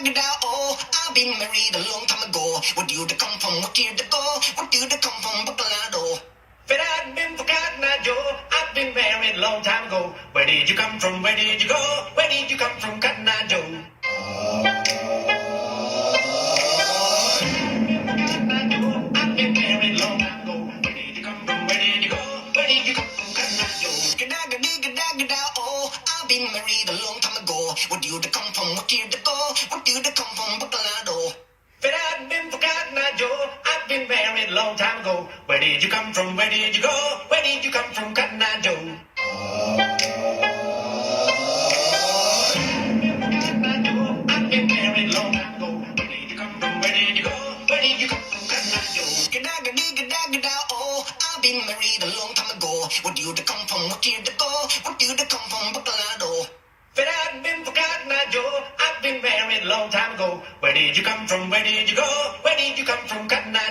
Oh, I've been married a long time ago. Where did you come from? What year to go? Where did you come from? Bacolado. But I've been for Cotton Eye Joe. I've been married a long time ago. Where did you come from? Where did you go? Where did you come from, Cotton Eye Joe? I've been married a long time ago. Where did you come from? Where did you go? Where did you come from, Cotton Eye Joe? Oh, I've been married a long time ago. Where did you come from? What year to go? Where did you come from? Bacolado. But I've been for Cotton Eye Joe. I've been married a long time ago. Where did you come from? Where did you go? Where did you come from, Cotton Eye Joe? I've been married a long time ago. Where did you come from? Where did you go? Where did you come from, Cotton Eye Joe? Oh, I've been married a long time ago. Where did you come from? What year to go? Where did you come from? Bacolado. But I've been for Cotton Eye Joe. I've been married a long time ago. Where did you come from? Where did you go? Where did you come from, Cotton Eye